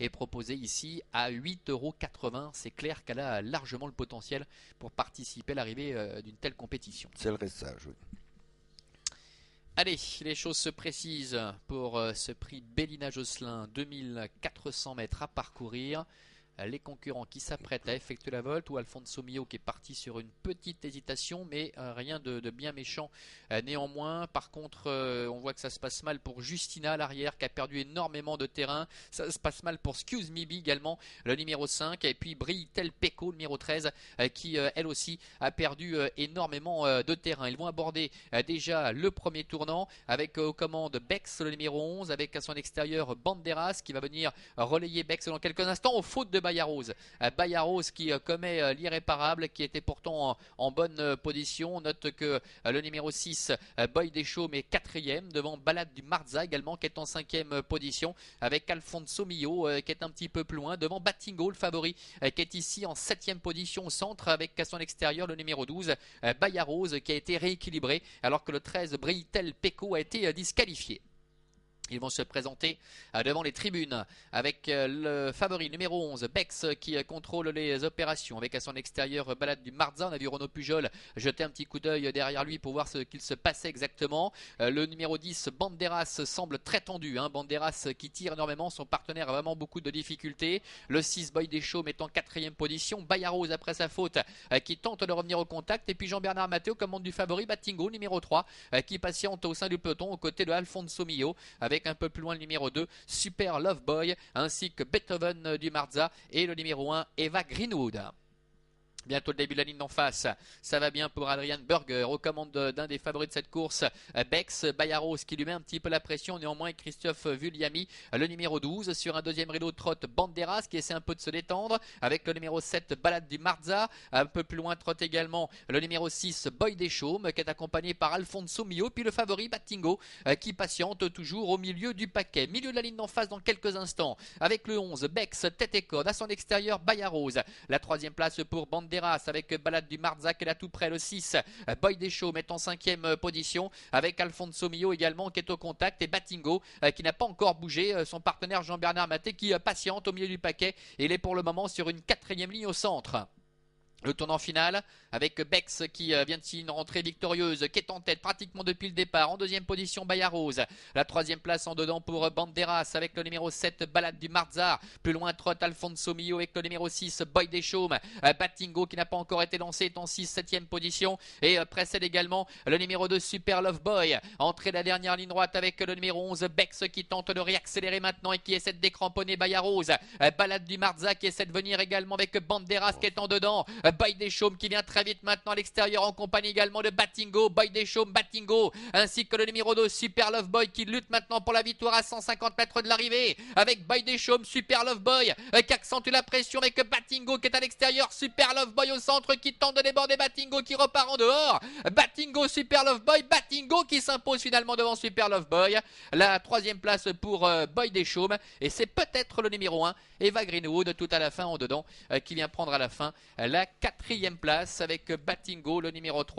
est proposée ici à 8,80 €. C'est clair qu'elle a largement le potentiel pour participer à l'arrivée d'une telle compétition. C'est le dressage, oui. Allez, les choses se précisent pour ce prix Bélina Josselin, 2400 mètres à parcourir. Les concurrents qui s'apprêtent à effectuer la volte, ou Alfonso Mio qui est parti sur une petite hésitation, mais rien de bien méchant néanmoins. Par contre, on voit que ça se passe mal pour Justina à l'arrière qui a perdu énormément de terrain. Ça se passe mal pour Excuse Me Be également, le numéro 5, et puis Britel Pecco, le numéro 13, qui elle aussi a perdu énormément de terrain. Ils vont aborder déjà le premier tournant avec aux commandes Bex, le numéro 11, avec à son extérieur Banderas qui va venir relayer Bex dans quelques instants aux fautes de Bayaros. Bayaros qui commet l'irréparable, qui était pourtant en bonne position. Note que le numéro 6, Boy Deschaumes, est quatrième devant Balade du Marza également qui est en cinquième position, avec Alfonso Mio qui est un petit peu plus loin devant Batingo, le favori, qui est ici en septième position au centre, avec à son extérieur le numéro 12, Bayaros, qui a été rééquilibré alors que le 13, Britel Pecco, a été disqualifié. Ils vont se présenter devant les tribunes avec le favori numéro 11, Bex, qui contrôle les opérations avec à son extérieur Balade du Marza. On a vu Renaud Pujol jeter un petit coup d'œil derrière lui pour voir ce qu'il se passait exactement. Le numéro 10, Banderas, semble très tendu. Banderas qui tire énormément, son partenaire a vraiment beaucoup de difficultés. Le 6, Boy Deschaumes, est en quatrième position. Bayaros après sa faute qui tente de revenir au contact. Et puis Jean-Bernard Matteo commande du favori Batingo, numéro 3, qui patiente au sein du peloton aux côtés de Alfonso Mio, avec un peu plus loin le numéro 2, Super Love Boy, ainsi que Beethoven du Marza, et le numéro 1, Eva Greenwood. Bientôt le début de la ligne d'en face, ça va bien pour Adrian Berger, aux commandes d'un des favoris de cette course, Bex. Bayaros qui lui met un petit peu la pression néanmoins, Christophe Vulliamy, le numéro 12, sur un deuxième rideau trotte Banderas qui essaie un peu de se détendre, avec le numéro 7, Balade du Marza. Un peu plus loin trotte également le numéro 6, Boy Deschaumes, qui est accompagné par Alfonso Mio, puis le favori Batingo qui patiente toujours au milieu du paquet. Milieu de la ligne d'en face dans quelques instants, avec le 11, Bex, tête et corde, à son extérieur Bayaros. La troisième place pour Banderas, avec Balade du Marza qui est là tout près, le 6, Boy Deschaumes, est en cinquième position, avec Alfonso Mio également qui est au contact, et Batingo qui n'a pas encore bougé, son partenaire Jean-Bernard Maté qui patiente au milieu du paquet, et il est pour le moment sur une quatrième ligne au centre. Le tournant final avec Bex qui vient de signer une rentrée victorieuse, qui est en tête pratiquement depuis le départ. En deuxième position Bayaros. La troisième place en dedans pour Banderas avec le numéro 7, Balade du Marza. Plus loin trotte Alfonso Mio avec le numéro 6, Boy Deschaumes. Batingo qui n'a pas encore été lancé est en 6-7e position, et précède également le numéro 2, Super Love Boy. Entrée de la dernière ligne droite avec le numéro 11, Bex, qui tente de réaccélérer maintenant et qui essaie de décramponner Bayaros. Balade du Marza qui essaie de venir également avec Banderas qui est en dedans. Boy Deschaumes qui vient très vite maintenant à l'extérieur en compagnie également de Batingo. Boy Deschaumes, Batingo, ainsi que le numéro 2, Super Love Boy, qui lutte maintenant pour la victoire à 150 mètres de l'arrivée, avec Boy Deschaumes, Super Love Boy qui accentue la pression avec Batingo qui est à l'extérieur. Super Love Boy au centre qui tente de déborder Batingo qui repart en dehors. Batingo, Super Love Boy, Batingo qui s'impose finalement devant Super Love Boy. La troisième place pour Boy Deschaumes, et c'est peut-être le numéro 1, Eva Greenwood, tout à la fin en dedans, qui vient prendre à la fin la quatrième place avec Batingo, le numéro 3.